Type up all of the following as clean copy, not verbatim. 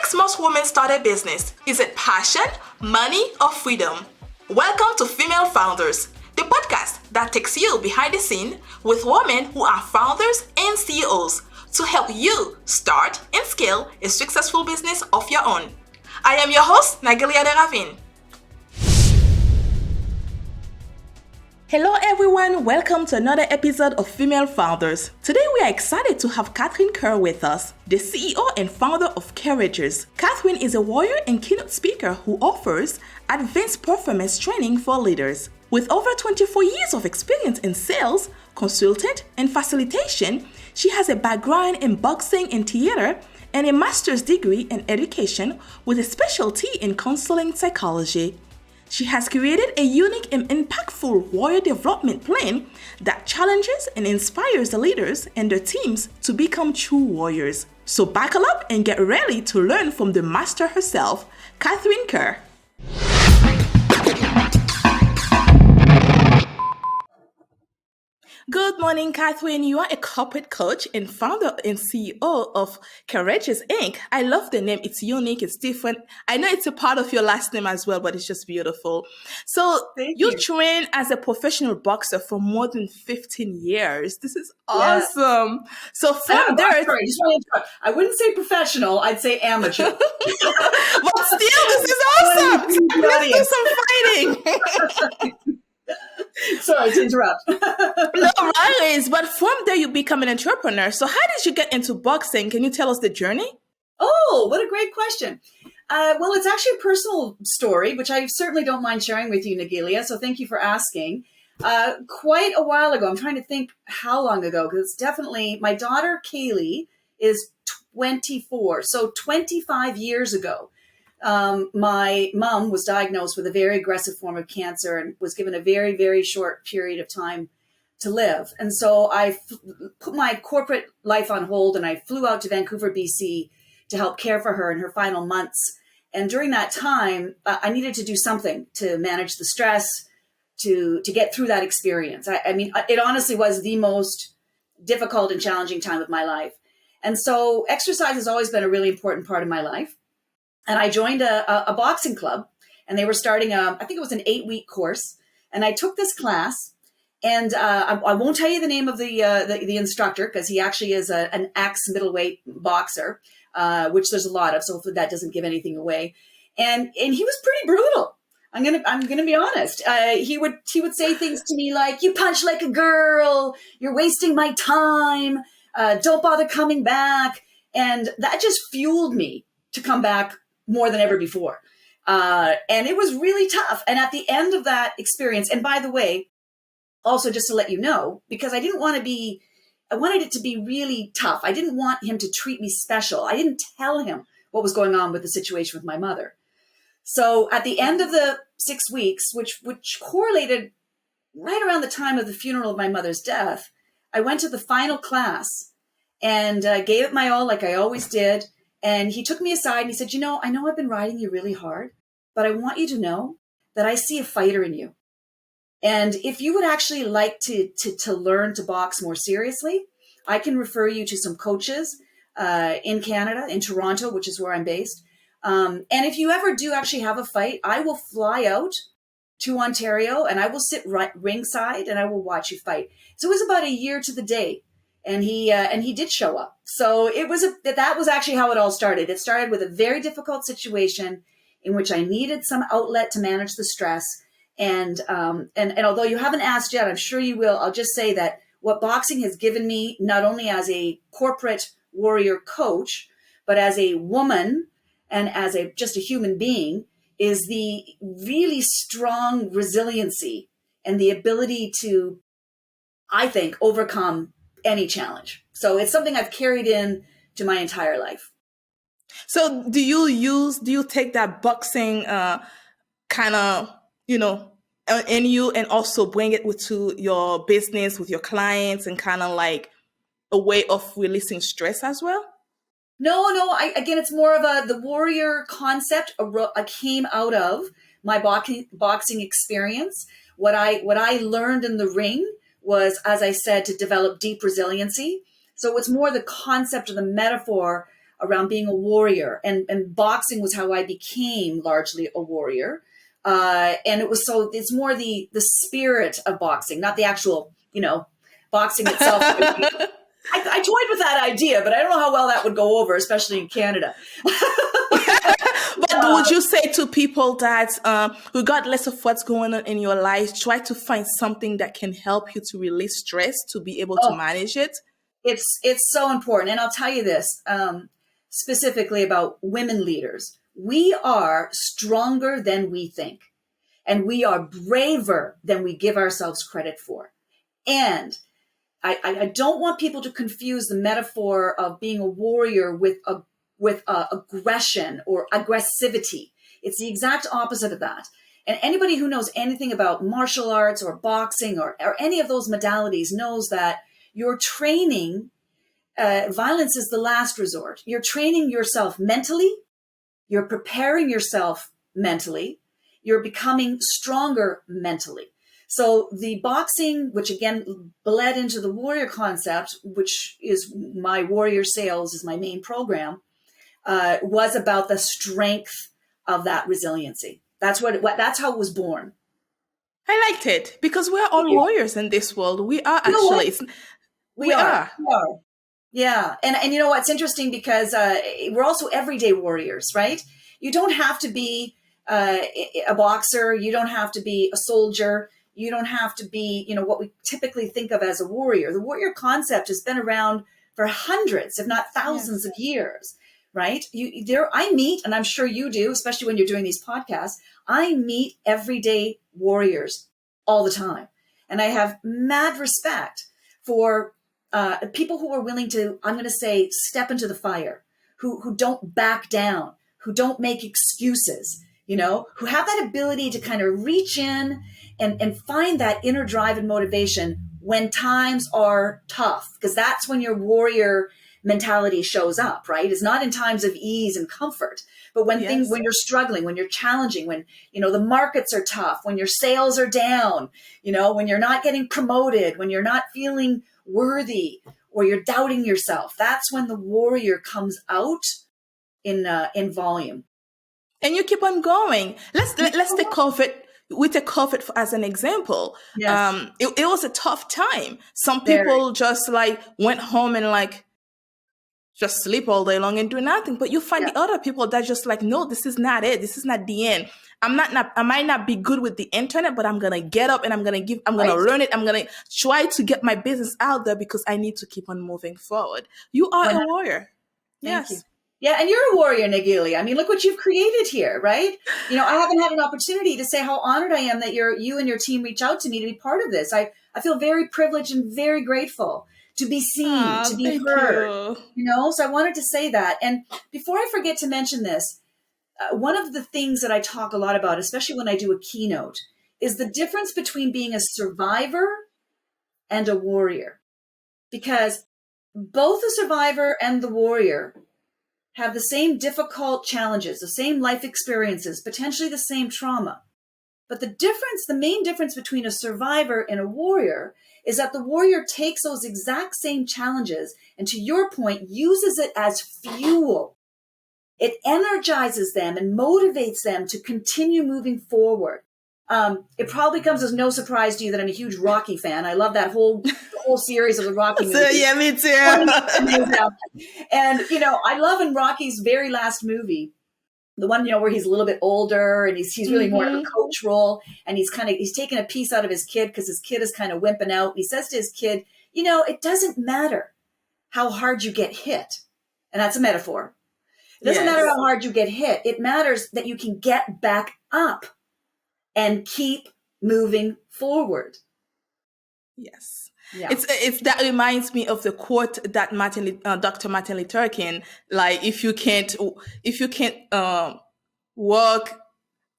makes most women start a business? Is it passion, money, or freedom? Welcome to Female Founders, the podcast that takes you behind the scene with women who are founders and CEOs to help you start and scale a successful business of your own. I am your host, Nagelia de Ravin. Hello everyone, welcome to another episode of Female Founders. Today we are excited to have Kerr with us, the CEO and founder of Kerrageous. Catherine is a warrior and keynote speaker who offers advanced performance training for leaders. With over 24 years of experience in sales, consultant, and facilitation, she has a background in boxing and theater and a master's degree in education with a specialty in counseling psychology. She has created a unique and impactful warrior development plan that challenges and inspires the leaders and their teams to become true warriors. So buckle up and get ready to learn from the master herself, Kerr. Good morning, Catherine. You are a corporate coach and founder and CEO of Kerrageous Inc. I love the name. It's unique. It's different. I know it's a part of your last name as well, but it's just beautiful. So you train as a professional boxer for more than 15 years. This is awesome. Yeah. So from there, I wouldn't say professional. I'd say amateur. But still, this is awesome. Let's do some fighting. Sorry to interrupt. No worries. But from there, you become an entrepreneur. So how did you get into boxing? Can you tell us the journey? Oh, what a great question. Well, it's actually a personal story, which I certainly don't mind sharing with you, Nagelia. So thank you for asking. Quite a while ago, I'm trying to think how long ago, because it's definitely, my daughter, Kaylee, is 24. So 25 years ago. My mom was diagnosed with a very aggressive form of cancer and was given a very, very short period of time to live. And so I put my corporate life on hold and I flew out to Vancouver, BC to help care for her in her final months. And during that time, I needed to do something to manage the stress, to get through that experience. I mean, it honestly was the most difficult and challenging time of my life. And so exercise has always been a really important part of my life. And I joined a boxing club, and they were starting I think it was an 8-week course. And I took this class, and I won't tell you the name of the instructor because he actually is an ex-middleweight boxer, which there's a lot of. So hopefully that doesn't give anything away. And he was pretty brutal. I'm gonna be honest. He would say things to me like, "You punch like a girl. You're wasting my time. Don't bother coming back." And that just fueled me to come back more than ever before. And it was really tough. And at the end of that experience, and by the way, also just to let you know, because I wanted it to be really tough. I didn't want him to treat me special. I didn't tell him what was going on with the situation with my mother. So at the end of the 6 weeks, which correlated right around the time of the funeral of my mother's death, I went to the final class and gave it my all like I always did. And he took me aside and he said, I know I've been riding you really hard, but I want you to know that I see a fighter in you. And if you would actually like to learn to box more seriously, I can refer you to some coaches in Canada, in Toronto, which is where I'm based. And if you ever do actually have a fight, I will fly out to Ontario and I will sit ringside and I will watch you fight. So it was about a year to the day. And he did show up. So that was actually how it all started. It started with a very difficult situation in which I needed some outlet to manage the stress. And although you haven't asked yet, I'm sure you will. I'll just say that what boxing has given me, not only as a corporate warrior coach, but as a woman and as just a human being, is the really strong resiliency and the ability to, I think, overcome any challenge. So it's something I've carried in to my entire life. So do you take that boxing kind of, in you and also bring it to your business with your clients and kind of like a way of releasing stress as well? No. Again, it's more of the warrior concept. I came out of my boxing experience. What I learned in the ring was, as I said, to develop deep resiliency. So it's more the concept or the metaphor around being a warrior, and boxing was how I became largely a warrior. And it's more the spirit of boxing, not the actual, boxing itself. I toyed with that idea, but I don't know how well that would go over, especially in Canada. But would you say to people that, regardless of what's going on in your life, try to find something that can help you to release stress, to be able to manage it? It's so important. And I'll tell you this, specifically about women leaders. We are stronger than we think, and we are braver than we give ourselves credit for. And I don't want people to confuse the metaphor of being a warrior with aggression or aggressivity. It's the exact opposite of that. And anybody who knows anything about martial arts or boxing or any of those modalities knows that you're training, violence is the last resort. You're training yourself mentally. You're preparing yourself mentally. You're becoming stronger mentally. So the boxing, which again bled into the warrior concept, which is my warrior sales is my main program, was about the strength of that resiliency. That's how it was born. I liked it because we're all warriors in this world. We are actually. We are. Yeah. And you know what's interesting, because we're also everyday warriors, right? You don't have to be a boxer. You don't have to be a soldier. You don't have to be, what we typically think of as a warrior. The warrior concept has been around for hundreds, if not thousands of years, right? I meet, and I'm sure you do, especially when you're doing these podcasts, I meet everyday warriors all the time. And I have mad respect for people who are willing to, I'm going to say, step into the fire, who don't back down, who don't make excuses, who have that ability to kind of reach in and find that inner drive and motivation when times are tough, because that's when your warrior mentality shows up, right? It's not in times of ease and comfort, but when when you're struggling, when you're challenging, when, the markets are tough, when your sales are down, when you're not getting promoted, when you're not feeling worthy, or you're doubting yourself, that's when the warrior comes out in volume. And you keep on going. Let's take COVID. We take COVID as an example. Yes. It was a tough time. Some people just went home and just sleep all day long and do nothing. But you find the other people that just no, this is not it. This is not the end. I might not be good with the internet, but I'm gonna get up and I'm gonna learn it. I'm gonna try to get my business out there because I need to keep on moving forward. You are a warrior. Thank you. Yeah, and you're a warrior, Nagilia. I mean, look what you've created here, right? I haven't had an opportunity to say how honored I am that you and your team reach out to me to be part of this. I feel very privileged and very grateful to be seen, to be heard. So I wanted to say that. And before I forget to mention this, one of the things that I talk a lot about, especially when I do a keynote, is the difference between being a survivor and a warrior. Because both the survivor and the warrior have the same difficult challenges, the same life experiences, potentially the same trauma. But the main difference between a survivor and a warrior is that the warrior takes those exact same challenges and, to your point, uses it as fuel. It energizes them and motivates them to continue moving forward. It probably comes as no surprise to you that I'm a huge Rocky fan. I love that whole series of the Rocky movies. Yeah, me too. And, I love in Rocky's very last movie, the one, where he's a little bit older and he's really more of a coach role. And he's taking a piece out of his kid because his kid is kind of wimping out. He says to his kid, it doesn't matter how hard you get hit. And that's a metaphor. It doesn't matter how hard you get hit. It matters that you can get back up and keep moving forward. Yes. Yeah. It's that reminds me of the quote that Dr. Martin Luther King, if you can't walk,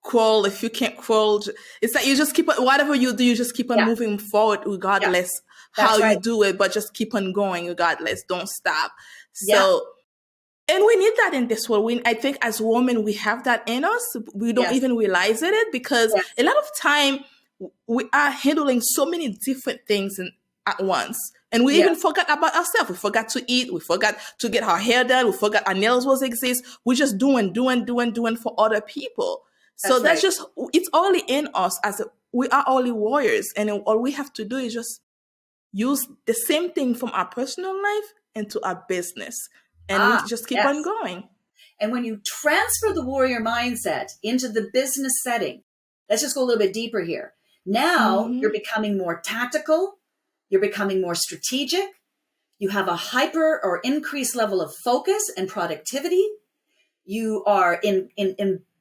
crawl, if you can't crawl, it's like you just keep whatever you do, you just keep on moving forward regardless how you do it, but just keep on going regardless. Don't stop. So, and we need that in this world. I think as women, we have that in us. We don't even realize it because a lot of time we are handling so many different things at once. And we even Yes, forgot about ourselves. We forgot to eat. We forgot to get our hair done. We forgot our nails was exist. We're just doing for other people. So that's that's right. just, it's only in us we are only warriors. And all we have to do is just use the same thing from our personal life into our business. And we Ah, just keep on yes. going. And when you transfer the warrior mindset into the business setting, let's just go a little bit deeper here. Now you're Hmm. becoming more tactical, you're becoming more strategic, you have a hyper or increased level of focus and productivity. You are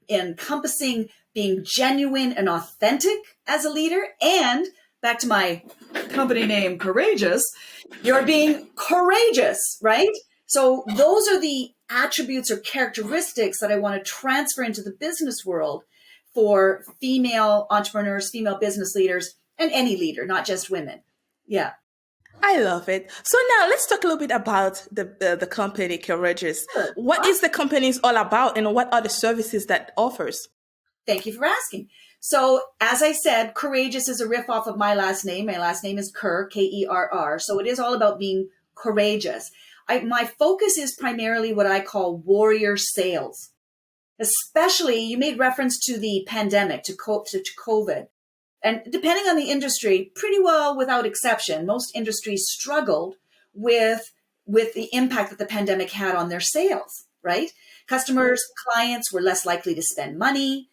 encompassing being genuine and authentic as a leader. And back to my company name, Kerrageous, you're being courageous, right? So those are the attributes or characteristics that I want to transfer into the business world for female entrepreneurs, female business leaders, and any leader, not just women. Yeah. I love it. So now let's talk a little bit about the company Kerrageous. Sure. What is the Awesome. company is all about, and what are the services that offers? Thank you for asking. So, as I said, courageous is a riff off of my last name. My last name is Kerr, Kerr. So it is all about being courageous. My focus is primarily what I call warrior sales. Especially, you made reference to the pandemic, to COVID. And depending on the industry, pretty well without exception, most industries struggled with, with the impact that the pandemic had on their sales, right? Customers, clients were less likely to spend money.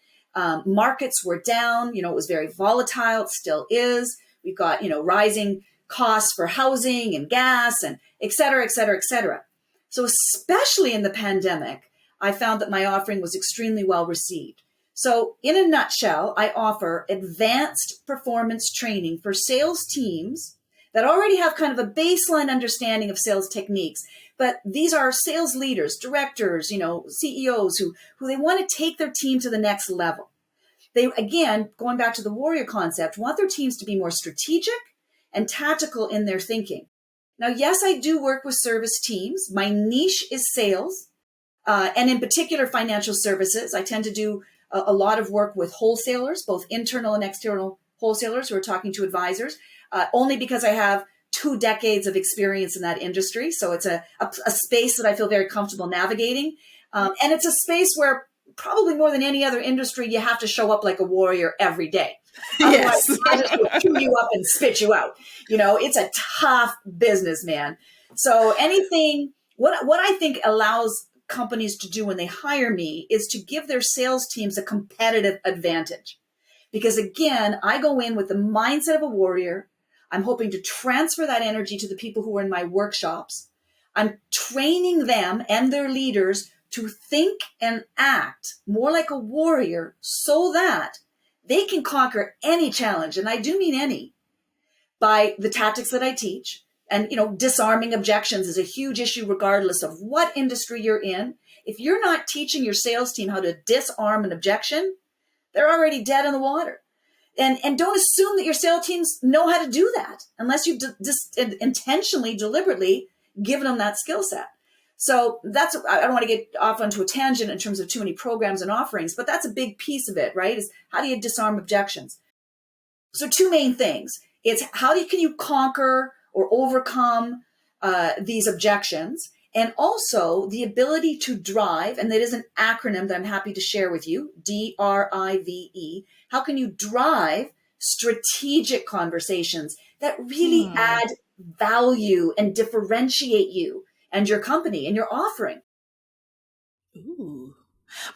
Markets were down. It was very volatile. It still is. We've got, rising costs for housing and gas and et cetera, et cetera, et cetera. So especially in the pandemic, I found that my offering was extremely well received. So in a nutshell, I offer advanced performance training for sales teams that already have kind of a baseline understanding of sales techniques. But these are sales leaders, directors, CEOs who they want to take their team to the next level. They, again, going back to the warrior concept, want their teams to be more strategic and tactical in their thinking. Now, yes, I do work with service teams. My niche is sales, and in particular, financial services. I tend to do a lot of work with wholesalers, both internal and external wholesalers who are talking to advisors, only because I have 2 decades of experience in that industry. So it's a space that I feel very comfortable navigating. And it's a space where probably more than any other industry, you have to show up like a warrior every day. Otherwise, Yes. I just will chew you up and spit you out. It's a tough business, man. So what I think allows companies to do when they hire me is to give their sales teams a competitive advantage. Because again, I go in with the mindset of a warrior. I'm hoping to transfer that energy to the people who are in my workshops. I'm training them and their leaders to think and act more like a warrior so that they can conquer any challenge, and I do mean any, by the tactics that I teach. And, disarming objections is a huge issue regardless of what industry you're in. If you're not teaching your sales team how to disarm an objection, they're already dead in the water. And don't assume that your sales teams know how to do that unless you just intentionally, deliberately given them that skill set. So I don't want to get off onto a tangent in terms of too many programs and offerings, but that's a big piece of it, right? Is how do you disarm objections? So 2 main things. It's can you conquer or overcome these objections? And also the ability to drive, and that is an acronym that I'm happy to share with you, DRIVE. How can you drive strategic conversations that really Hmm. add value and differentiate you and your company and your offering? Ooh.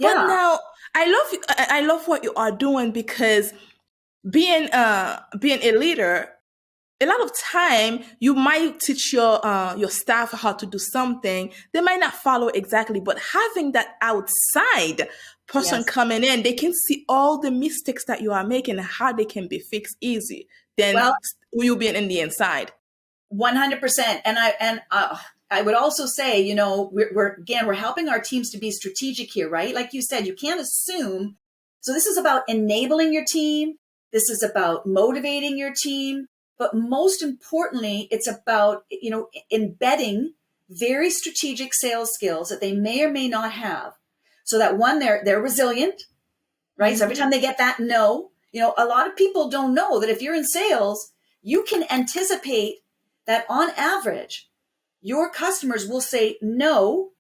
But Yeah. now I love what you are doing, because being a leader, a lot of time you might teach your staff how to do something. They might not follow exactly, but having that outside person Yes. coming in, they can see all the mistakes that you are making and how they can be fixed easy than Well, you being in the inside. 100%. And I would also say, we're helping our teams to be strategic here, right? Like you said, you can't assume. So this is about enabling your team. This is about motivating your team. But most importantly, it's about, embedding very strategic sales skills that they may or may not have. So that one, they're resilient, right? So every Hmm. time they get that no, a lot of people don't know that if you're in sales, you can anticipate that on average, your customers will say no.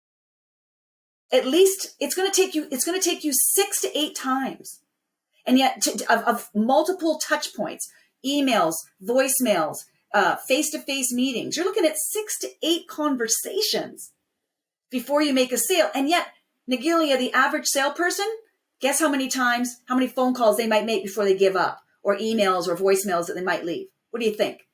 At least it's going to take you 6 to 8 times. And yet of multiple touch points, emails, voicemails, face-to-face meetings, you're looking at 6 to 8 conversations before you make a sale. And yet, Nagilia, the average salesperson, guess how many phone calls they might make before they give up, or emails or voicemails that they might leave. What do you think?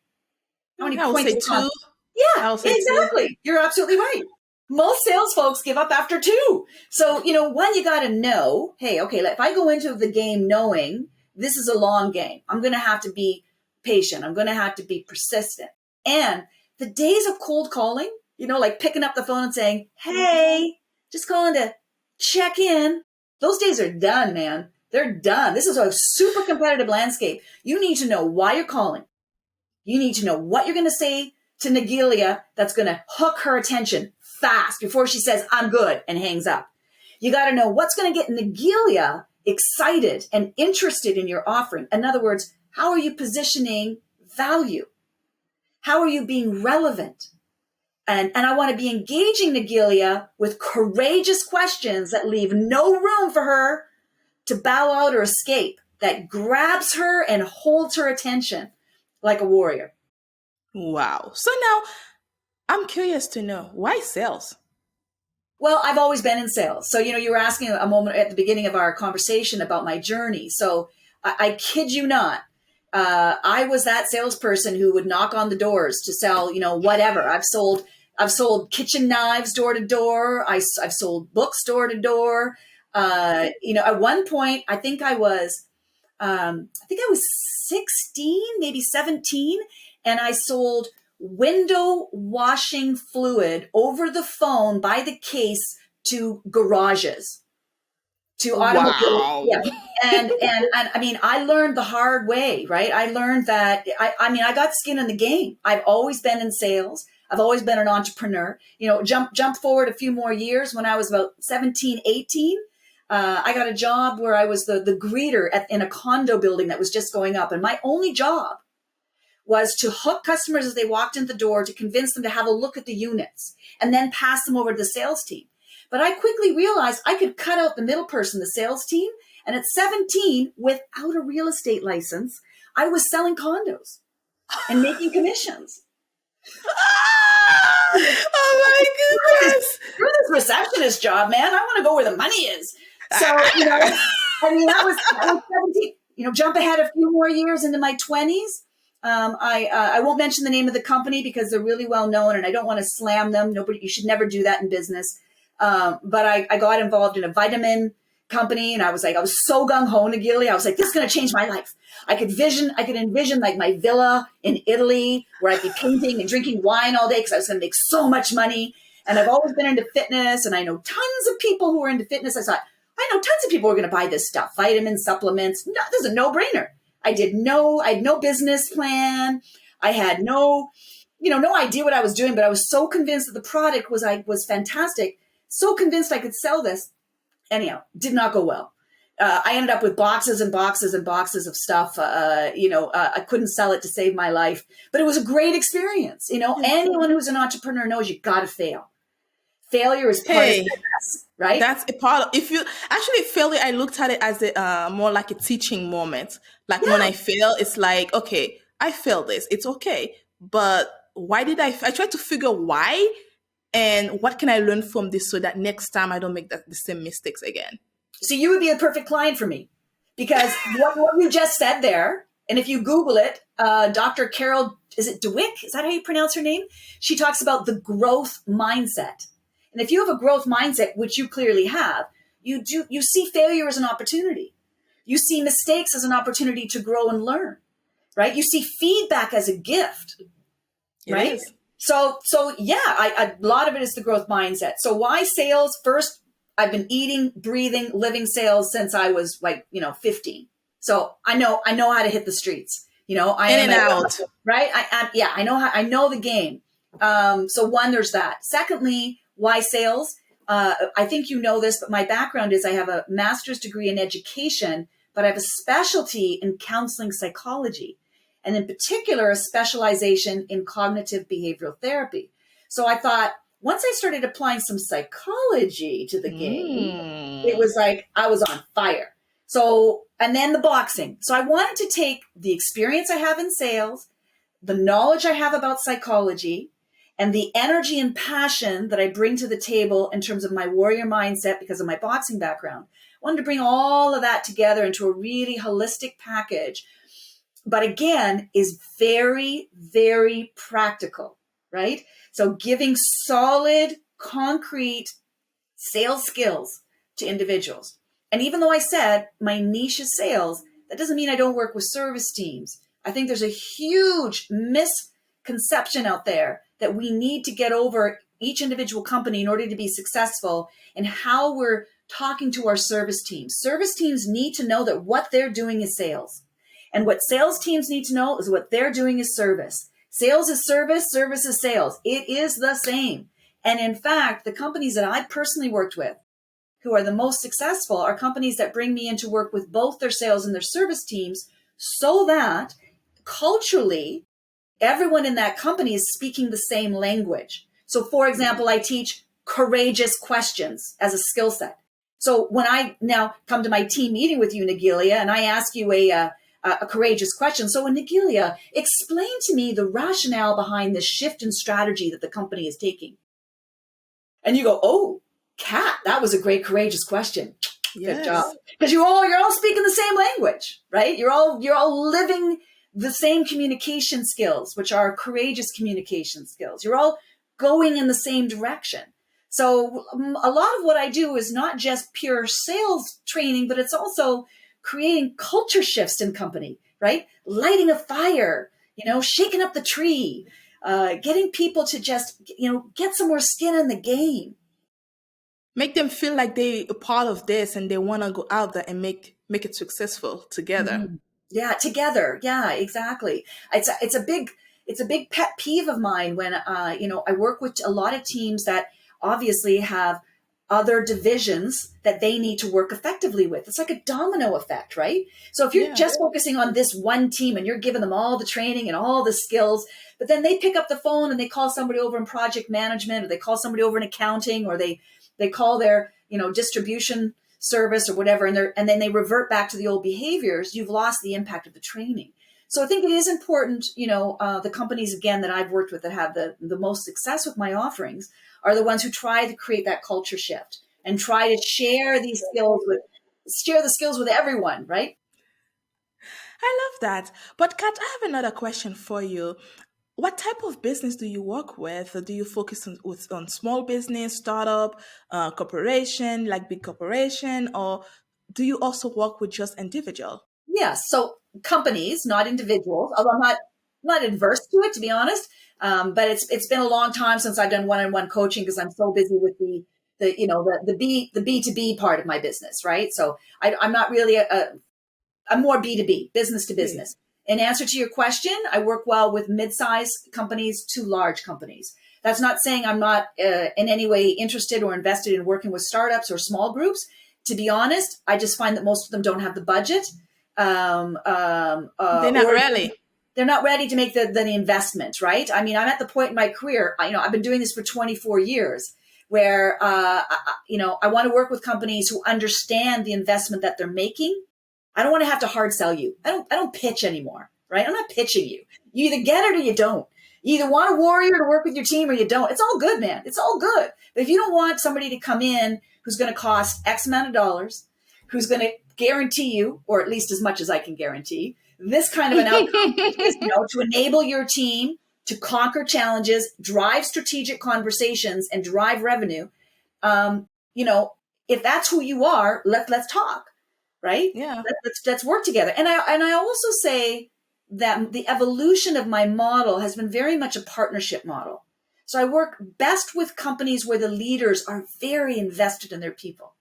How many points? Say 2. Yeah, exactly. 2. You're absolutely right. Most sales folks give up after 2. So, one, you got to know, hey, okay, if I go into the game knowing this is a long game, I'm going to have to be patient. I'm going to have to be persistent. And the days of cold calling, like picking up the phone and saying, hey, just calling to check in. Those days are done, man. They're done. This is a super competitive landscape. You need to know why you're calling. You need to know what you're going to say to Nagilia that's going to hook her attention fast before she says, I'm good, and hangs up. You got to know what's going to get Nagilia excited and interested in your offering. In other words, how are you positioning value? How are you being relevant? And I want to be engaging Nagilia with courageous questions that leave no room for her to bow out or escape, that grabs her and holds her attention like a warrior. Wow. So now I'm curious to know, why sales? Well, I've always been in sales. So, you were asking a moment at the beginning of our conversation about my journey. So I kid you not. I was that salesperson who would knock on the doors to sell, whatever. I've sold kitchen knives door to door. I've sold books door to door. At one point, I think I was 16, maybe 17, and I sold window washing fluid over the phone by the case to garages, to automobile. Wow. Yeah. And I mean, I learned the hard way, right? I learned that I got skin in the game. I've always been in sales. I've always been an entrepreneur. Jump forward a few more years when I was about 17, 18. I got a job where I was the greeter in a condo building that was just going up. And my only job was to hook customers as they walked in the door, to convince them to have a look at the units and then pass them over to the sales team. But I quickly realized I could cut out the middle person, the sales team. And at 17, without a real estate license, I was selling condos and making commissions. Oh my goodness. Screw this receptionist job, man. I want to go where the money is. So, that was 17. Jump ahead a few more years into my 20s. I won't mention the name of the company because they're really well known and I don't want to slam them. You should never do that in business. But I got involved in a vitamin company and I was so gung-ho, Nagilia. I was like, this is going to change my life. I could envision like my villa in Italy where I'd be painting and drinking wine all day because I was going to make so much money. And I've always been into fitness and I know tons of people who are into fitness. I thought, I know tons of people who are going to buy this stuff, vitamins, supplements. No, this is a no-brainer. I had no business plan. I had no idea what I was doing, but I was so convinced that the product was fantastic. So convinced I could sell this. Anyhow, did not go well. I ended up with boxes and boxes and boxes of stuff. I couldn't sell it to save my life, but it was a great experience. Anyone who's an entrepreneur knows you got to fail. Failure is part of success, right? That's a part of, failure, I looked at it as more like a teaching moment. Like when I fail, it's like, okay, I failed this. It's okay. But why did I tried to figure why and what can I learn from this so that next time I don't make the same mistakes again. So you would be a perfect client for me because what you just said there, and if you Google it, Dr. Carol, is it DeWick? Is that how you pronounce her name? She talks about the growth mindset. And if you have a growth mindset, which you clearly have, you see failure as an opportunity. You see mistakes as an opportunity to grow and learn, right? You see feedback as a gift, right? It is. So a lot of it is the growth mindset. So why sales? First, I've been eating, breathing, living sales since I was 15. So I know how to hit the streets. I in and out, right? I know the game. So one, there's that. Secondly, why sales? I think you know this, but my background is I have a master's degree in education, but I have a specialty in counseling psychology. and in particular, a specialization in cognitive behavioral therapy. So I thought, once I started applying some psychology to the game, it was like I was on fire. So, and then the boxing. So I wanted to take the experience I have in sales, the knowledge I have about psychology, and the energy and passion that I bring to the table in terms of my warrior mindset because of my boxing background. I wanted to bring all of that together into a really holistic package, but again, is very, very practical, right? So giving solid, concrete sales skills to individuals. And even though I said my niche is sales, that doesn't mean I don't work with service teams. I think there's a huge misconception out there that we need to get over each individual company in order to be successful and how we're talking to our service teams. Service teams need to know that what they're doing is sales. And what sales teams need to know is what they're doing is service. Sales is service, service is sales. It is the same. And in fact, the companies that I've personally worked with who are the most successful are companies that bring me in to work with both their sales and their service teams so that culturally, everyone in that company is speaking the same language. So for example, I teach courageous questions as a skill set. So when I now come to my team meeting with you, Nagilia, and I ask you a courageous question. So Nagilia, explain to me the rationale behind this shift in strategy that the company is taking. And you go, oh, Kat, that was a great courageous question. Yes. Good job. Because you're all speaking the same language, right? You're all living the same communication skills, which are courageous communication skills. You're all going in the same direction. So a lot of what I do is not just pure sales training, but it's also creating culture shifts in company, right? Lighting a fire, shaking up the tree, getting people to just, get some more skin in the game. Make them feel like they're a part of this and they want to go out there and make it successful together. Mm-hmm. Yeah, together. Yeah, exactly. It's a big pet peeve of mine when I work with a lot of teams that obviously have other divisions that they need to work effectively with. It's like a domino effect, right? So if you're just focusing on this one team and you're giving them all the training and all the skills, but then they pick up the phone and they call somebody over in project management, or they call somebody over in accounting, or they call their, distribution service or whatever, and then they revert back to the old behaviors, you've lost the impact of the training. So I think it is important, the companies, again, that I've worked with that have the most success with my offerings are the ones who try to create that culture shift and try to share the skills with everyone, right? I love that. But Kat, I have another question for you. What type of business do you work with? Do you focus on small business, startup, corporation, like big corporation, or do you also work with just individual? Yes. So companies, not individuals, although I'm not adverse to it, to be honest. But it's been a long time since I've done one-on-one coaching because I'm so busy with the B2B part of my business, right? So I'm not really I'm more B2B, business to business. In answer to your question, I work well with mid-sized companies to large companies. That's not saying I'm not in any way interested or invested in working with startups or small groups. To be honest, I just find that most of them don't have the budget. They're not really. They're not ready to make the investment, right? I mean, I'm at the point in my career, I've been doing this for 24 years where, I want to work with companies who understand the investment that they're making. I don't want to have to hard sell you. I don't pitch anymore, right? I'm not pitching you. You either get it or you don't. You either want a warrior to work with your team or you don't. It's all good, man. It's all good. But if you don't want somebody to come in who's going to cost X amount of dollars, who's going to guarantee you, or at least as much as I can guarantee, this kind of an outcome, to enable your team to conquer challenges, drive strategic conversations, and drive revenue. If that's who you are, let's talk. Right? Yeah. Let's work together. And I also say that the evolution of my model has been very much a partnership model. So I work best with companies where the leaders are very invested in their people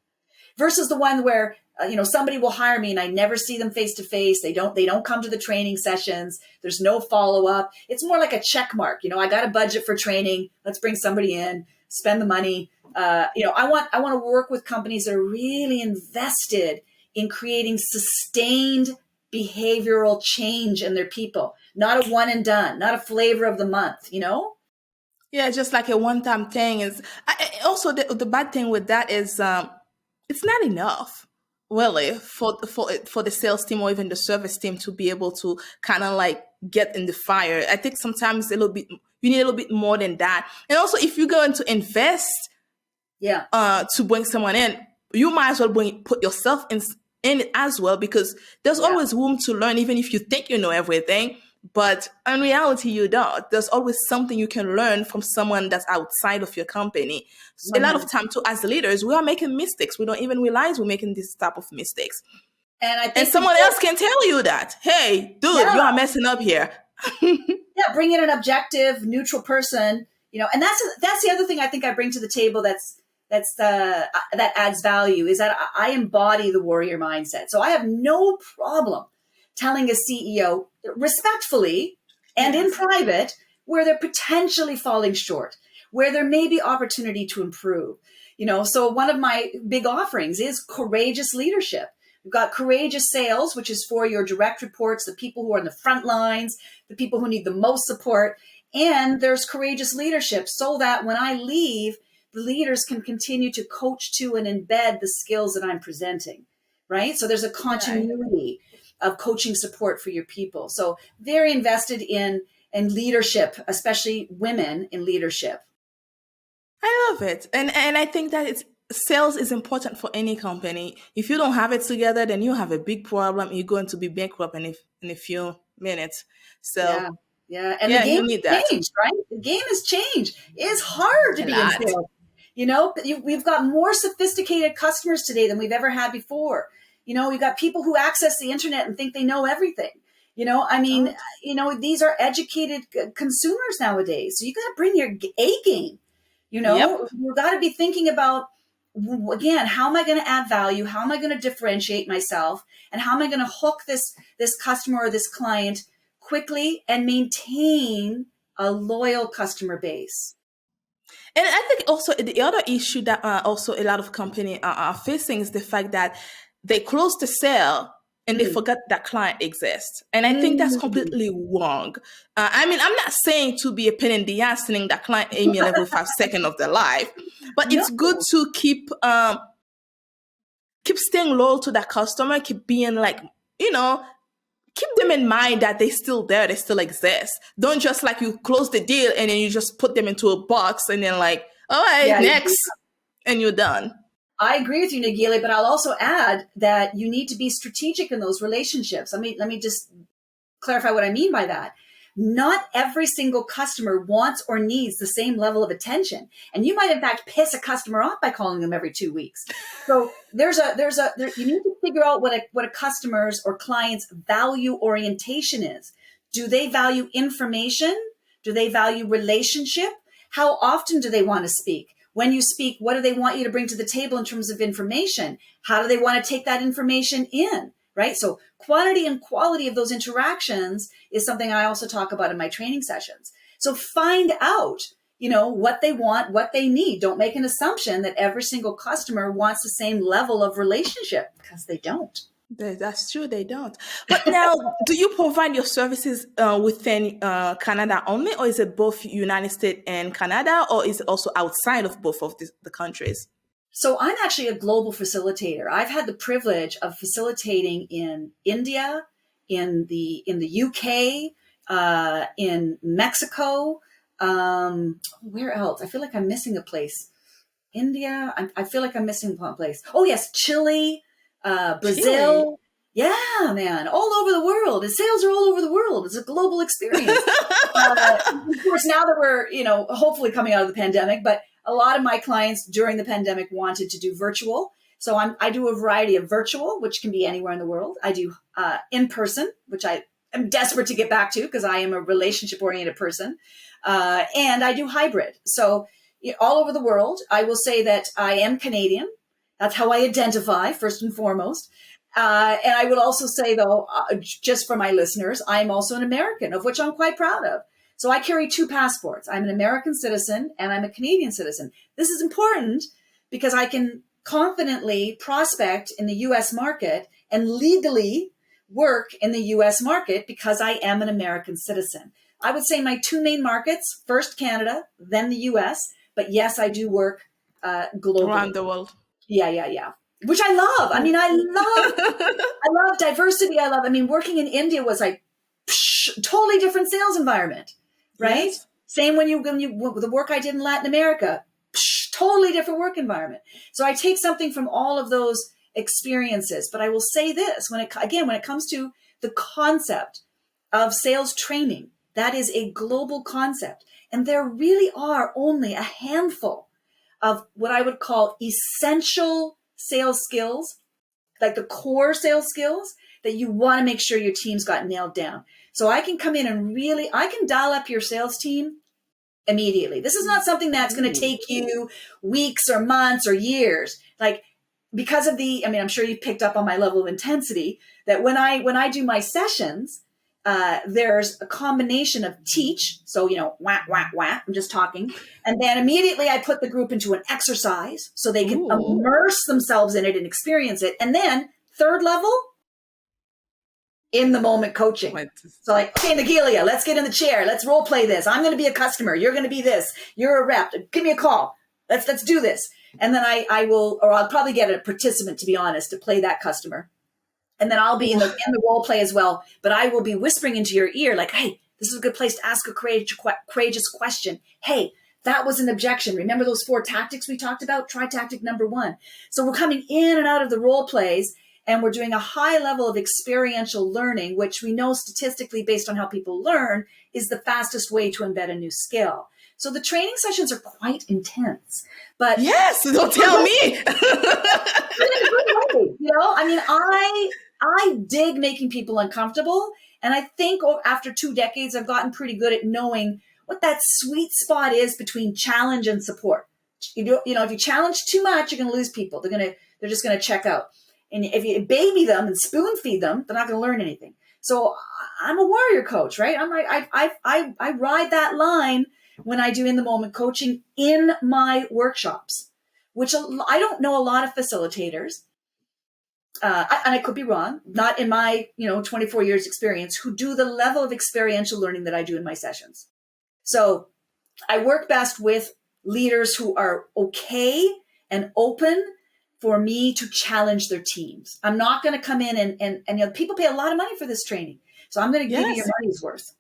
versus the one where, somebody will hire me and I never see them face to face. They don't come to the training sessions. There's no follow up. It's more like a check mark. I got a budget for training. Let's bring somebody in, spend the money. I want to work with companies that are really invested in creating sustained behavioral change in their people, not a one and done, not a flavor of the month, you know? Yeah, just like a one-time thing is. Also, the bad thing with that is it's not enough, really, for the sales team or even the service team to be able to kind of like get in the fire. I think sometimes a little bit you need a little bit more than that. And also, if you're going to invest Yeah. to bring someone in, you might as well put yourself in it as well, because there's Yeah. always room to learn, even if you think you know everything. But in reality, you don't. There's always something you can learn from someone that's outside of your company. So a lot of 100. time, too, as leaders, we are making mistakes. We don't even realize we're making this type of mistakes. And I And think someone else can tell you that, hey, dude, yeah, you are messing up here. yeah, bring in an objective, neutral person, you know, and that's the other thing I think I bring to the table that adds value is that I embody the warrior mindset. So I have no problem telling a CEO respectfully and in Yes. private where they're potentially falling short, where there may be opportunity to improve. You know, so one of my big offerings is courageous leadership. We've got courageous sales, which is for your direct reports, the people who are on the front lines, the people who need the most support. And there's courageous leadership so that when I leave, the leaders can continue to coach to and embed the skills that I'm presenting, right? So there's a Right. continuity of coaching support for your people. So very invested in leadership, especially women in leadership. I love it. And I think that it's sales is important for any company. If you don't have it together, then you have a big problem. You're going to be bankrupt in a few minutes. Yeah. So Yeah. And the yeah, game you need has that changed, right? The game has changed. It's hard to a be in lot. sales. You know, we've got more sophisticated customers today than we've ever had before. You know, we've got people who access the internet and think they know everything. You know, I mean, Oh, you know, these are educated consumers nowadays. So you got to bring your A game. You yep. know, you got to be thinking about, again, how am I going to add value? How am I going to differentiate myself? And how am I going to hook this customer or this client quickly and maintain a loyal customer base? And I think also the other issue that also a lot of companies are facing is the fact that they close the sale and they Mm. forgot that client exists. And I think that's Mm. completely wrong. I mean, I'm not saying to be a pain in the ass sending that client email every 5 seconds of their life, but No. it's good to keep staying loyal to that customer, keep being like, you know, keep them in mind that they're still there, they still exist. Don't just like you close the deal and then you just put them into a box and then like, all right, Yeah, next, and you're done. I agree with you, Nagila, but I'll also add that you need to be strategic in those relationships. Let me just clarify what I mean by that. Not every single customer wants or needs the same level of attention. And you might in fact piss a customer off by calling them every 2 weeks. So you need to figure out what a customer's or client's value orientation is. Do they value information? Do they value relationship? How often do they want to speak? When you speak, what do they want you to bring to the table in terms of information? How do they want to take that information in? Right? So quantity and quality of those interactions is something I also talk about in my training sessions. So find out, you know, what they want, what they need. Don't make an assumption that every single customer wants the same level of relationship, because they don't. That's true, they don't. But now, do you provide your services within Canada only, or is it both United States and Canada, or is it also outside of both of the countries? So I'm actually a global facilitator. I've had the privilege of facilitating in India, in the UK, in Mexico. Where else? I feel like I'm missing a place. India. I feel like I'm missing one place. Oh yes, Chile, Chile. Brazil. Yeah, man, all over the world. And sales are all over the world. It's a global experience. Of course, now that we're, you know, hopefully coming out of the pandemic, but a lot of my clients during the pandemic wanted to do virtual. So I do a variety of virtual, which can be anywhere in the world. I do in person, which I am desperate to get back to because I am a relationship oriented person. And I do hybrid. So all over the world, I will say that I am Canadian. That's how I identify first and foremost. And I would also say, though, just for my listeners, I'm also an American, of which I'm quite proud of. So I carry two passports. I'm an American citizen and I'm a Canadian citizen. This is important because I can confidently prospect in the US market and legally work in the US market because I am an American citizen. I would say my two main markets, first Canada, then the US. But yes, I do work globally. Around the world. Yeah. Which I love. I mean, I love diversity. I mean, working in India was like totally different sales environment, right? Yes. Same when the work I did in Latin America, totally different work environment. So I take something from all of those experiences. But I will say this, when it comes to the concept of sales training, that is a global concept. And there really are only a handful of what I would call essential sales skills, like the core sales skills that you want to make sure your team's got nailed down. So I can come in and I can dial up your sales team immediately. This is not something that's going to take you weeks or months or years. Like, because of I'm sure you picked up on my level of intensity, that when I do my sessions, there's a combination of teach. So, wah, wah, wah, I'm just talking. And then immediately I put the group into an exercise so they can immerse themselves in it and experience it. And then third level, in the moment coaching. So like, okay, Nagilia, let's get in the chair. Let's role play this. I'm going to be a customer. You're going to be this. You're a rep. Give me a call. Let's do this. And then I'll probably get a participant, to be honest, to play that customer. And then I'll be in the role play as well. But I will be whispering into your ear like, hey, this is a good place to ask a courageous question. Hey, that was an objection. Remember those 4 tactics we talked about? Try tactic number 1. So we're coming in and out of the role plays, and we're doing a high level of experiential learning, which we know statistically, based on how people learn, is the fastest way to embed a new skill. So the training sessions are quite intense. But yes, don't tell me. I dig making people uncomfortable. And I think after 2 decades, I've gotten pretty good at knowing what that sweet spot is between challenge and support. If you challenge too much, you're going to lose people. They're just going to check out. And if you baby them and spoon feed them, they're not going to learn anything. So I'm a warrior coach, right? I ride that line when I do in the moment coaching in my workshops, which I don't know a lot of facilitators. And I could be wrong, not in my 24 years experience, who do the level of experiential learning that I do in my sessions. So I work best with leaders who are okay and open for me to challenge their teams. I'm not going to come in and people pay a lot of money for this training. So I'm going to give you your money's worth,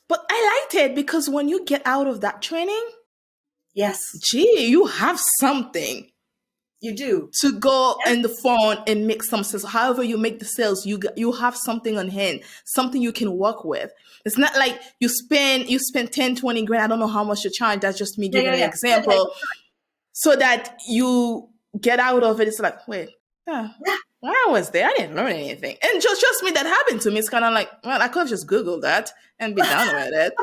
But I liked it because when you get out of that training, yes, gee, you have something. You do. To go in the phone and make some sales. However you make the sales, you have something on hand, something you can work with. It's not like you spend 10, 20 grand. I don't know how much you charge. That's just me giving an example. So that you get out of it. It's like, wait, when I was there, I didn't learn anything. And just trust me, that happened to me. It's kind of like, well, I could have just Googled that and be done with it.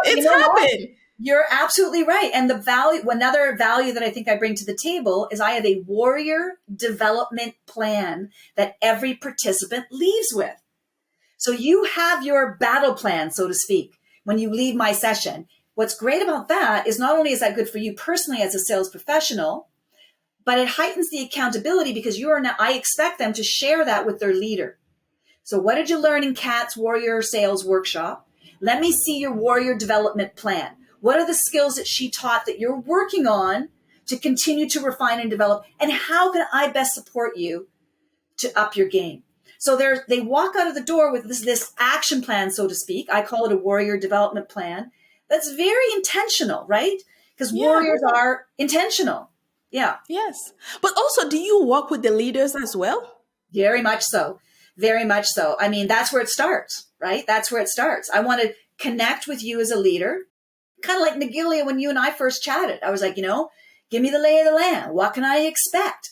It's happened. You're absolutely right. And another value that I think I bring to the table is I have a warrior development plan that every participant leaves with. So you have your battle plan, so to speak, when you leave my session. What's great about that is not only is that good for you personally as a sales professional, but it heightens the accountability because I expect them to share that with their leader. So what did you learn in Kat's Warrior Sales Workshop? Let me see your warrior development plan. What are the skills that she taught that you're working on to continue to refine and develop? And how can I best support you to up your game? So they walk out of the door with this action plan, so to speak. I call it a warrior development plan. That's very intentional, right? Because warriors are intentional. Yeah. Yes. But also, do you work with the leaders as well? Very much so. Very much so. I mean, that's where it starts, right? That's where it starts. I want to connect with you as a leader. Kind of like Nagilia, when you and I first chatted, I was like, give me the lay of the land. What can I expect?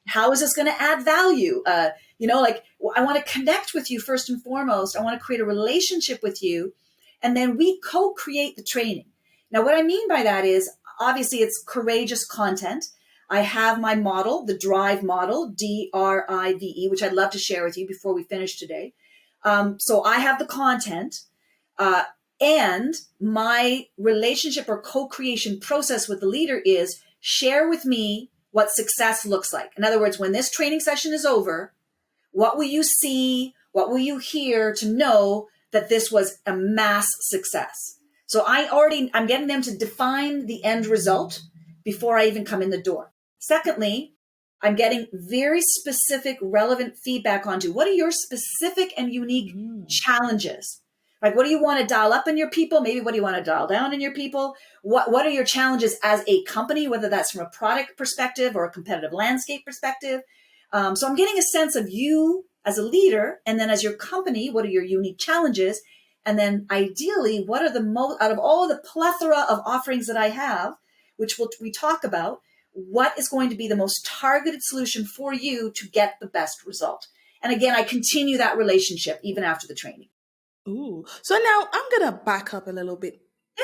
How is this going to add value? I want to connect with you first and foremost. I want to create a relationship with you. And then we co-create the training. Now, what I mean by that is, obviously, it's courageous content. I have my model, the DRIVE model, DRIVE, which I'd love to share with you before we finish today. So I have the content. And my relationship or co-creation process with the leader is share with me what success looks like. In other words, when this training session is over, What will you see? What will you hear to know that this was a mass success? So I'm getting them to define the end result before I even come in the door. Secondly, I'm getting very specific, relevant feedback onto what are your specific and unique challenges. Like, what do you want to dial up in your people? Maybe what do you want to dial down in your people? What are your challenges as a company, whether that's from a product perspective or a competitive landscape perspective? So I'm getting a sense of you as a leader, and then as your company, what are your unique challenges? And then ideally, what are the most, out of all the plethora of offerings that I have, which we talk about, what is going to be the most targeted solution for you to get the best result? And again, I continue that relationship even after the training. Ooh. So now I'm going to back up a little bit.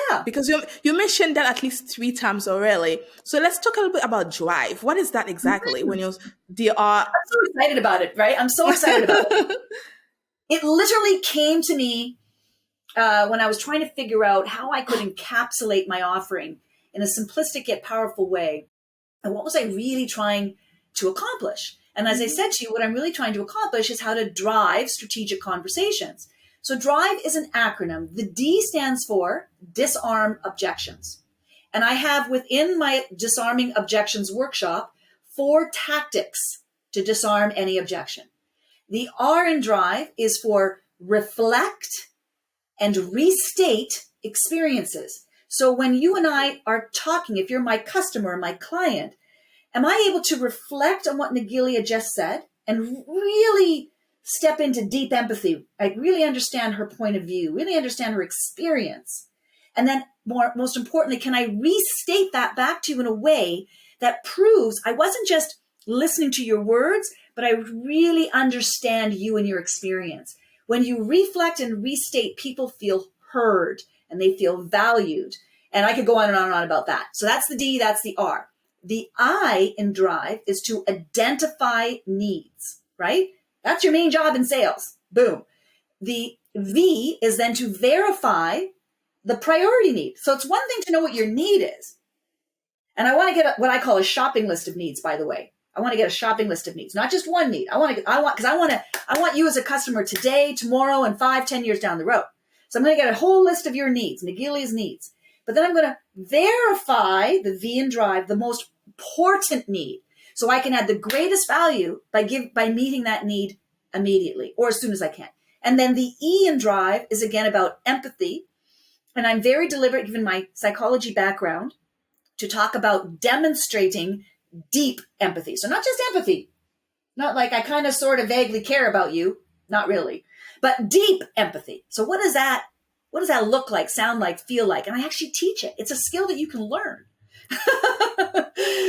Yeah. Because you mentioned that at least 3 times already. So let's talk a little bit about drive. What is that exactly? When you're DR. I'm so excited about it, right? I'm so excited about it. It literally came to me when I was trying to figure out how I could encapsulate my offering in a simplistic yet powerful way. And what was I really trying to accomplish? And as I said to you, what I'm really trying to accomplish is how to drive strategic conversations. So drive is an acronym. The D stands for disarm objections. And I have within my disarming objections workshop 4 tactics to disarm any objection. The R in drive is for reflect and restate experiences. So when you and I are talking, if you're my customer, my client, am I able to reflect on what Nagilia just said and really step into deep empathy, like really understand her point of view, really understand her experience? And then most importantly, can I restate that back to you in a way that proves I wasn't just listening to your words, but I really understand you and your experience. When you reflect and restate, people feel heard and they feel valued. And I could go on and on and on about that. So that's the D, that's the R. The I in drive is to identify needs, right? That's your main job in sales. Boom. The V is then to verify the priority need. So it's one thing to know what your need is. And I want to get what I call a shopping list of needs, by the way. I want to get a shopping list of needs, not just one need. I want you as a customer today, tomorrow, and 5-10 years down the road. So I'm going to get a whole list of your needs, Nagilia's needs. But then I'm going to verify the V in drive, the most important need. So I can add the greatest value by meeting that need immediately or as soon as I can. And then the E in drive is again about empathy. And I'm very deliberate, given my psychology background, to talk about demonstrating deep empathy. So not just empathy, not like I kind of sort of vaguely care about you, not really, but deep empathy. So what does that look like, sound like, feel like? And I actually teach it. It's a skill that you can learn.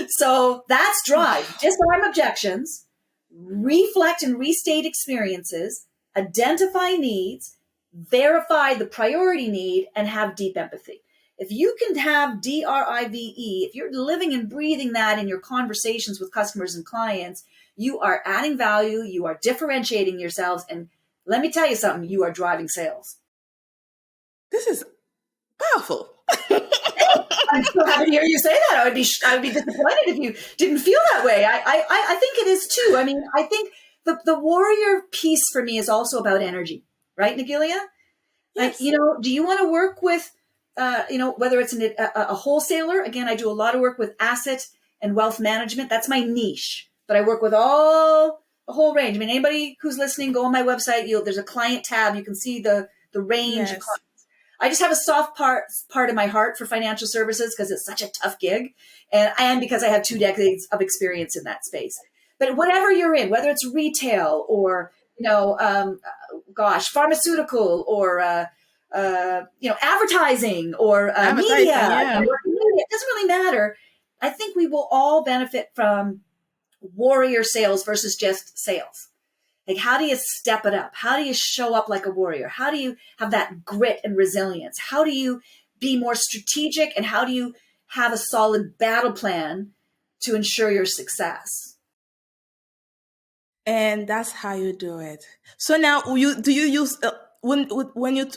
So that's drive. Disarm objections, reflect and restate experiences, identify needs, verify the priority need, and have deep empathy. If you can have DRIVE, if you're living and breathing that in your conversations with customers and clients, you are adding value, you are differentiating yourselves, and let me tell you something, you are driving sales. This is powerful. I'm so happy to hear you say that. I would be disappointed if you didn't feel that way. I think it is too. I mean, I think the warrior piece for me is also about energy, right, Nagilia? Yes. Like, do you want to work with, whether it's a wholesaler? Again, I do a lot of work with asset and wealth management. That's my niche. But I work with a whole range. I mean, anybody who's listening, go on my website. There's a client tab. You can see the range of clients. I just have a soft part of my heart for financial services because it's such a tough gig, and because I have 2 decades of experience in that space. But whatever you're in, whether it's retail or pharmaceutical or advertising or media, yeah. It doesn't really matter. I think we will all benefit from warrior sales versus just sales. Like, how do you step it up? How do you show up like a warrior? How do you have that grit and resilience? How do you be more strategic? And how do you have a solid battle plan to ensure your success? And that's how you do it. So now, do you use when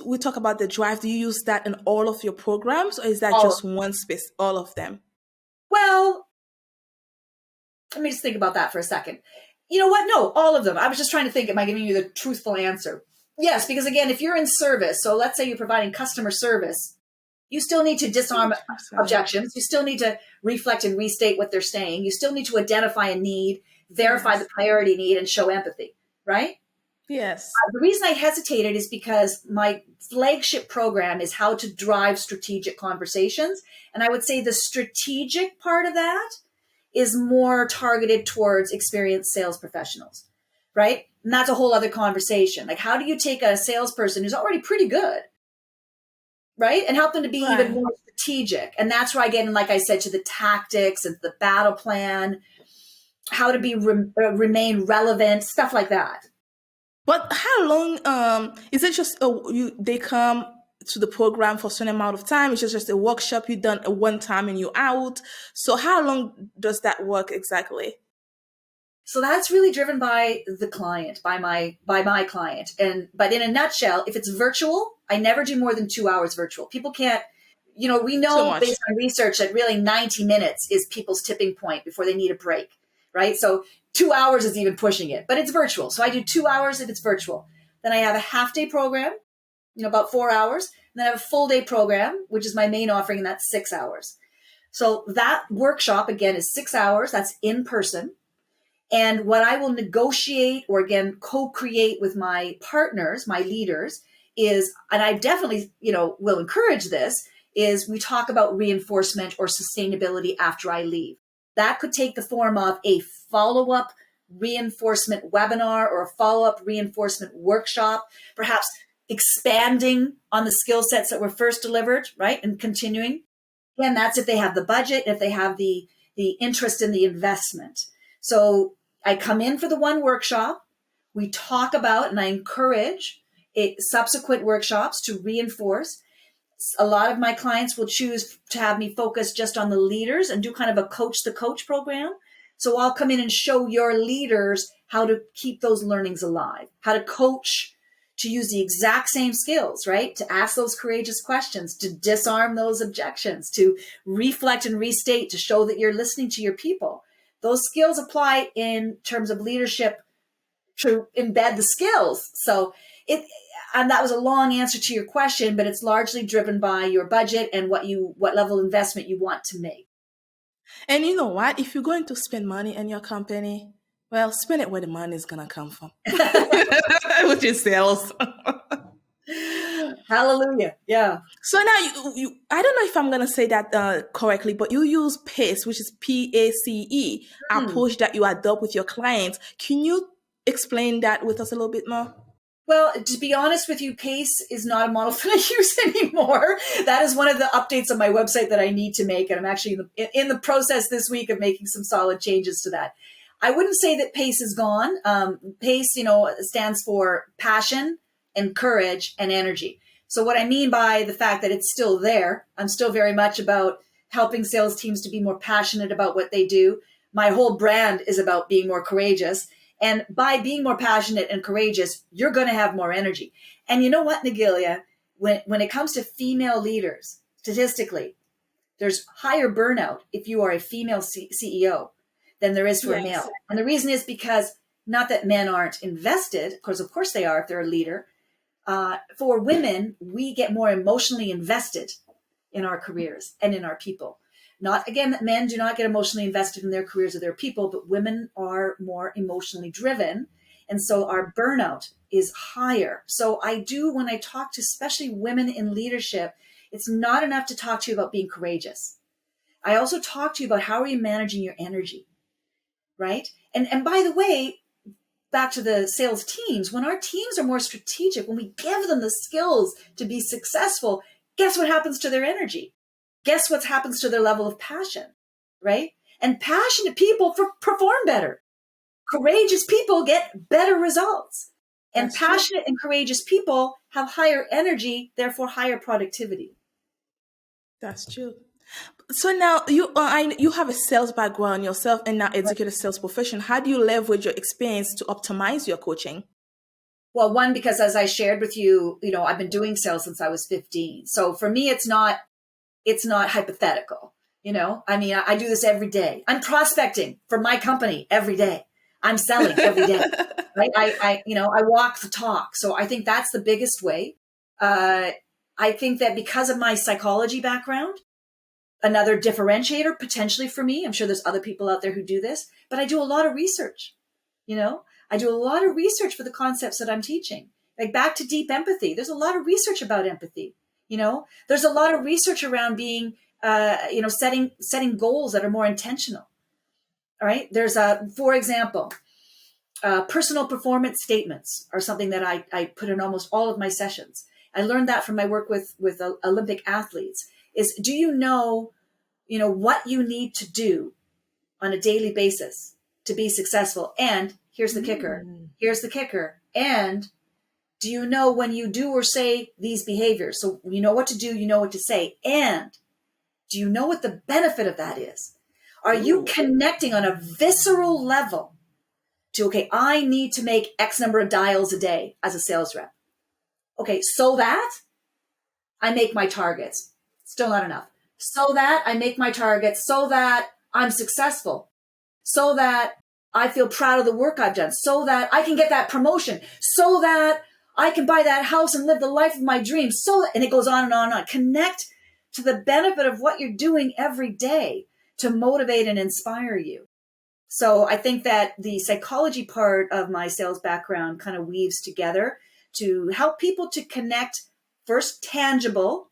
we talk about the drive? Do you use that in all of your programs, or is that just one space? All of them? Well, let me just think about that for a second. You know what? No, all of them. I was just trying to think, am I giving you the truthful answer? Yes, because again, if you're in service, so let's say you're providing customer service, you still need to disarm objections. You still need to reflect and restate what they're saying. You still need to identify a need, verify the priority need, and show empathy, right? Yes. The reason I hesitated is because my flagship program is how to drive strategic conversations. And I would say the strategic part of that is more targeted towards experienced sales professionals, right? And that's a whole other conversation. Like, how do you take a salesperson who's already pretty good, right, and help them to be even more strategic? And that's where I get in, like I said, to the tactics and the battle plan, how to be remain relevant, stuff like that. But how long is it just they come to the program for a certain amount of time? It's just a workshop you done at one time and you out. So how long does that work exactly? So that's really driven by the client, by my client. But in a nutshell, if it's virtual, I never do more than 2 hours virtual. People can't, we know based on research that really 90 minutes is people's tipping point before they need a break, right? So 2 hours is even pushing it, but it's virtual. So I do 2 hours if it's virtual. Then I have a half day program, about 4 hours. And then I have a full day program, which is my main offering, and that's 6 hours. So that workshop, again, is 6 hours. That's in person. And what I will negotiate or, again, co-create with my partners, my leaders, is, and I definitely, will encourage this, is we talk about reinforcement or sustainability after I leave. That could take the form of a follow-up reinforcement webinar or a follow-up reinforcement workshop, perhaps expanding on the skill sets that were first delivered, right, and continuing. Again, that's if they have the budget, if they have the interest in the investment. So I come in for the one workshop, we talk about, and I encourage subsequent workshops to reinforce. A lot of my clients will choose to have me focus just on the leaders and do kind of a coach the coach program. So I'll come in and show your leaders how to keep those learnings alive, how to coach, to use the exact same skills, right? To ask those courageous questions, to disarm those objections, to reflect and restate, to show that you're listening to your people. Those skills apply in terms of leadership to embed the skills. So and that was a long answer to your question, but it's largely driven by your budget and what level of investment you want to make. And you know what? If you're going to spend money in your company, well, spend it where the money is going to come from, which is sales. Hallelujah. Yeah. So now you I don't know if I'm going to say that correctly, but you use PACE, which is PACE, approach that you adopt with your clients. Can you explain that with us a little bit more? Well, to be honest with you, PACE is not a model that I use anymore. That is one of the updates on my website that I need to make. And I'm actually in the process this week of making some solid changes to that. I wouldn't say that PACE is gone. PACE, stands for passion and courage and energy. So what I mean by the fact that it's still there, I'm still very much about helping sales teams to be more passionate about what they do. My whole brand is about being more courageous. And by being more passionate and courageous, you're going to have more energy. And you know what, Nagilia, when it comes to female leaders, statistically, there's higher burnout if you are a female CEO than there is for a male. And the reason is because not that men aren't invested, because of course they are if they're a leader. For women, we get more emotionally invested in our careers and in our people. Not, again, that men do not get emotionally invested in their careers or their people, but women are more emotionally driven. And so our burnout is higher. So when I talk to especially women in leadership, it's not enough to talk to you about being courageous. I also talk to you about how are you managing your energy, right? And by the way, back to the sales teams, when our teams are more strategic, when we give them the skills to be successful, guess what happens to their energy? Guess what happens to their level of passion, right? And passionate people perform better. Courageous people get better results. And that's passionate true. And courageous people have higher energy, therefore higher productivity. That's true. So now you have a sales background yourself and now executive sales profession. How do you leverage your experience to optimize your coaching? Well, one, because as I shared with you, I've been doing sales since I was 15. So for me, it's not hypothetical. I do this every day. I'm prospecting for my company every day. I'm selling every day, right? I walk the talk. So I think that's the biggest way. I think that because of my psychology background, another differentiator potentially for me, I'm sure there's other people out there who do this, but I do a lot of research. I do a lot of research for the concepts that I'm teaching. Like back to deep empathy. There's a lot of research about empathy. There's a lot of research around being, setting goals that are more intentional. All right. There's for example, personal performance statements are something that I put in almost all of my sessions. I learned that from my work with Olympic athletes is, do you know what you need to do on a daily basis to be successful? And here's the kicker. And do you know when you do or say these behaviors? So you know what to do, you know what to say. And do you know what the benefit of that is? Are you connecting on a visceral level to, okay, I need to make X number of dials a day as a sales rep. Okay, so that I make my targets. Still not enough. So that I make my targets, so that I'm successful, so that I feel proud of the work I've done, so that I can get that promotion, so that I can buy that house and live the life of my dreams. And it goes on and on and on. Connect to the benefit of what you're doing every day to motivate and inspire you. So I think that the psychology part of my sales background kind of weaves together to help people to connect first tangible.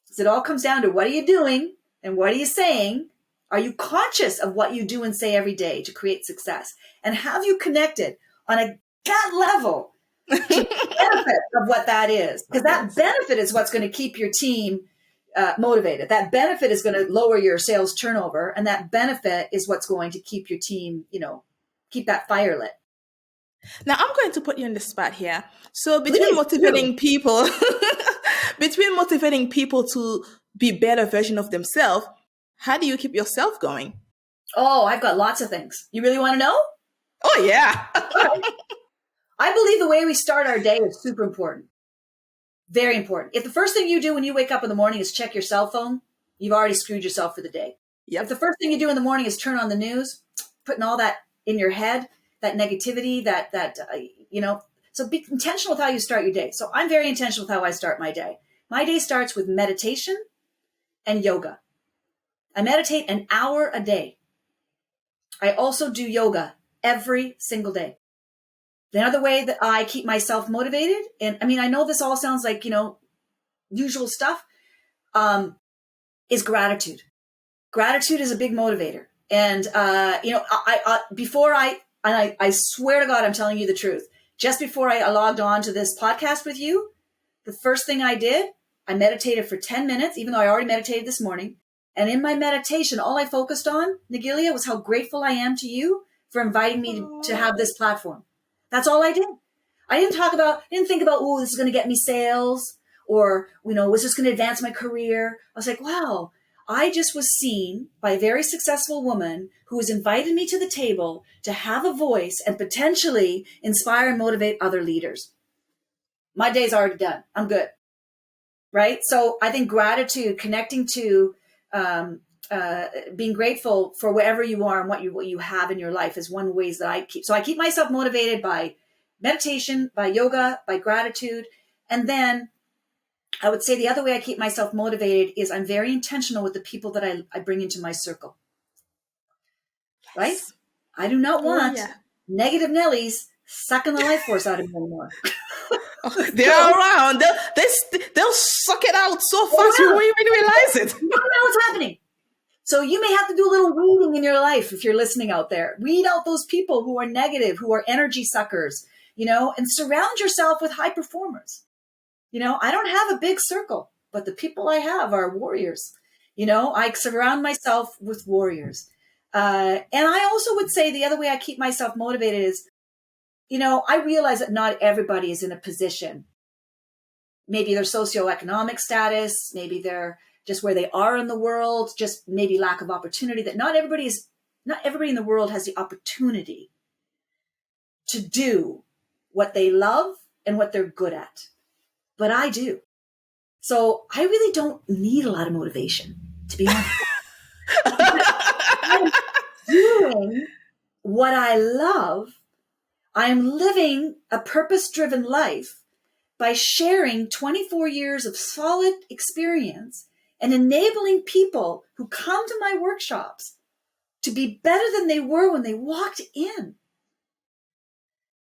So it all comes down to what are you doing and what are you saying? Are you conscious of what you do and say every day to create success? And have you connected on a gut level to the benefit of what that is? Because that benefit is what's going to keep your team motivated. That benefit is going to lower your sales turnover. And that benefit is what's going to keep your team, keep that fire lit. Now I'm going to put you on the spot here. So between motivating people to be better version of themselves, how do you keep yourself going? Oh, I've got lots of things. You really want to know? Oh, yeah. I believe the way we start our day is super important. Very important. If the first thing you do when you wake up in the morning is check your cell phone, you've already screwed yourself for the day. Yep. If the first thing you do in the morning is turn on the news, putting all that in your head, that negativity, so be intentional with how you start your day. So I'm very intentional with how I start my day. My day starts with meditation and yoga. I meditate an hour a day. I also do yoga every single day. The other way that I keep myself motivated, and I know this all sounds like, usual stuff, is gratitude. Gratitude is a big motivator. And, I swear to God, I'm telling you the truth. Just before I logged on to this podcast with you, the first thing I did, I meditated for 10 minutes, even though I already meditated this morning. And in my meditation, all I focused on, Nagilia, was how grateful I am to you for inviting me to have this platform. That's all I did. I didn't think about, oh, this is going to get me sales, or, was this going to advance my career? I was like, wow, I just was seen by a very successful woman who has invited me to the table to have a voice and potentially inspire and motivate other leaders. My day's already done. I'm good. Right? So I think gratitude, connecting to being grateful for wherever you are and what you have in your life is one ways that I keep. So I keep myself motivated by meditation, by yoga, by gratitude. And then I would say the other way I keep myself motivated is I'm very intentional with the people that I bring into my circle. Right? I do not want negative Nellies sucking the life force out of me anymore. They're around. They'll suck it out so fast you won't even realize it. You don't know what's happening. So you may have to do a little weeding in your life if you're listening out there. Weed out those people who are negative, who are energy suckers, and surround yourself with high performers. I don't have a big circle, but the people I have are warriors. I surround myself with warriors. And I also would say the other way I keep myself motivated is, I realize that not everybody is in a position. Maybe their socioeconomic status, maybe they're just where they are in the world, just maybe lack of opportunity, that not everybody in the world has the opportunity to do what they love and what they're good at. But I do. So I really don't need a lot of motivation, to be honest. I'm doing what I love, I'm living a purpose-driven life by sharing 24 years of solid experience and enabling people who come to my workshops to be better than they were when they walked in.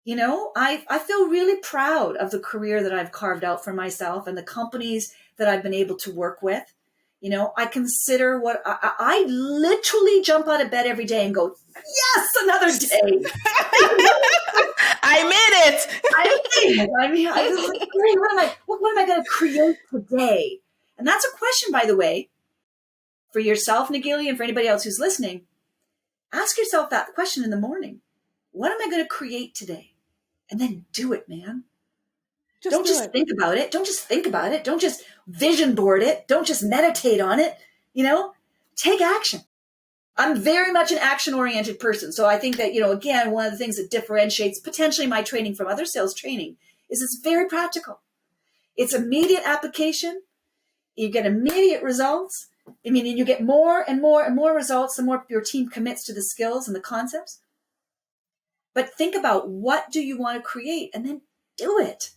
You know, I feel really proud of the career that I've carved out for myself and the companies that I've been able to work with. You know, I consider what I literally jump out of bed every day and go, yes, another day. I made it. I mean, what am I going to create today? And that's a question, by the way, for yourself, Nagilia, and for anybody else who's listening. Ask yourself that question in the morning. What am I going to create today? And then do it, man. Don't just think about it. Don't just think about it. Don't just vision board it. Don't just meditate on it. You know, take action. I'm very much an action-oriented person. So I think that, you know, again, one of the things that differentiates potentially my training from other sales training is it's very practical. It's immediate application. You get immediate results. I mean, you get more and more and more results the more your team commits to the skills and the concepts. But think about, what do you want to create, and then do it.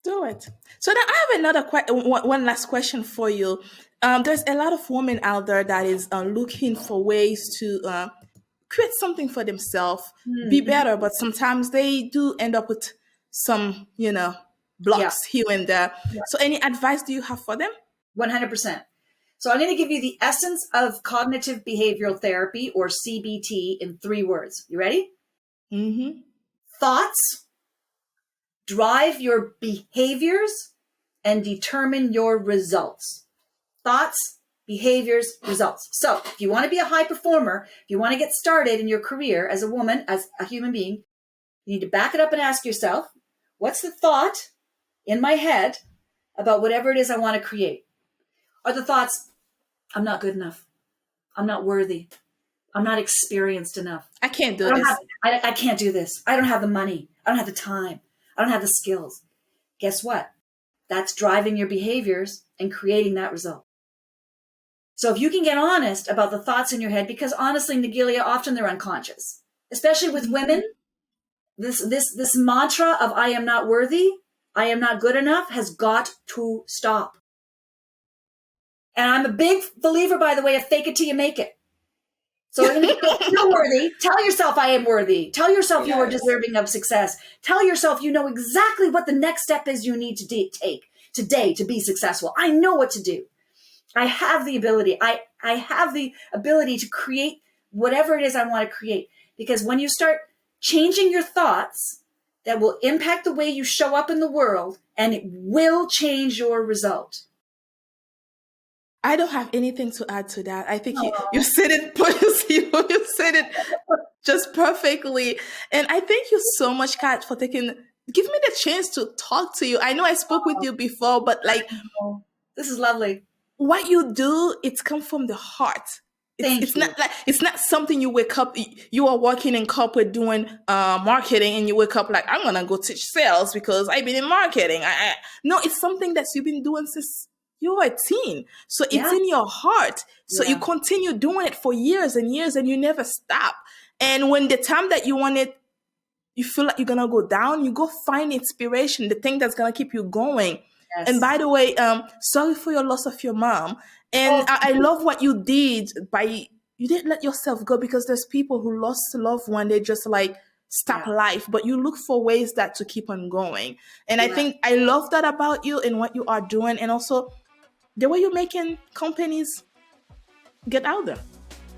Do it. So now I have another one last question for you. There's a lot of women out there that is looking for ways to create something for themselves, be better, but sometimes they do end up with some, you know, blocks here and there. Yeah. So any advice do you have for them? 100%. So I'm going to give you the essence of cognitive behavioral therapy, or CBT, in 3 words. You ready? Mm-hmm. Thoughts drive your behaviors and determine your results. Thoughts, behaviors, results. So if you want to be a high performer, if you want to get started in your career as a woman, as a human being, you need to back it up and ask yourself, what's the thought in my head about whatever it is I want to create? Are the thoughts, I'm not good enough, I'm not worthy, I'm not experienced enough, I can't do this. I can't do this. I don't have the money. I don't have the time. I don't have the skills. Guess what? That's driving your behaviors and creating that result. So if you can get honest about the thoughts in your head, because honestly, Nagilia, often they're unconscious, especially with women. This mantra of I am not worthy, I am not good enough has got to stop. And I'm a big believer, by the way, of fake it till you make it. So when you feel worthy, tell yourself I am worthy. Tell yourself you are deserving of success. Tell yourself you know exactly what the next step is you need to take today to be successful. I know what to do. I have the ability. I have the ability to create whatever it is I want to create. Because when you start changing your thoughts, that will impact the way you show up in the world, and it will change your result. I don't have anything to add to that. I think you said it, you said it just perfectly. And I thank you so much, Kat, for give me the chance to talk to you. I know I spoke with you before, but like, this is lovely. What you do, it's come from the heart. It's not something you wake up, you are working in corporate doing marketing, and you wake up like, I'm gonna go teach sales because I've been in marketing. No, it's something that you've been doing since you were a teen. So it's in your heart. So you continue doing it for years and years, and you never stop. And when the time that you want it, you feel like you're gonna go down, you go find inspiration, the thing that's gonna keep you going. Yes. And by the way, sorry for your loss of your mom. And I love what you did you didn't let yourself go, because there's people who lost a loved one, they just like stop life, but you look for ways that to keep on going. And I think I love that about you and what you are doing, and also the way you're making companies get out there.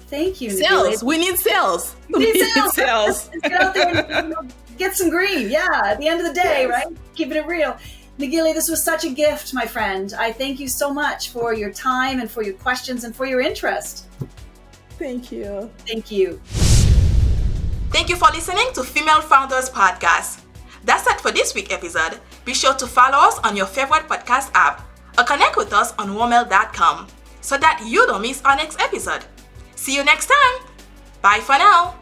Thank you. Sales. We need sales. We need sales. Get out there and get some green. Yeah. At the end of the day, right? Keeping it real. Nagilia, this was such a gift, my friend. I thank you so much for your time and for your questions and for your interest. Thank you. Thank you. Thank you for listening to Female Founders Podcast. That's it for this week's episode. Be sure to follow us on your favorite podcast app or connect with us on womel.com so that you don't miss our next episode. See you next time. Bye for now.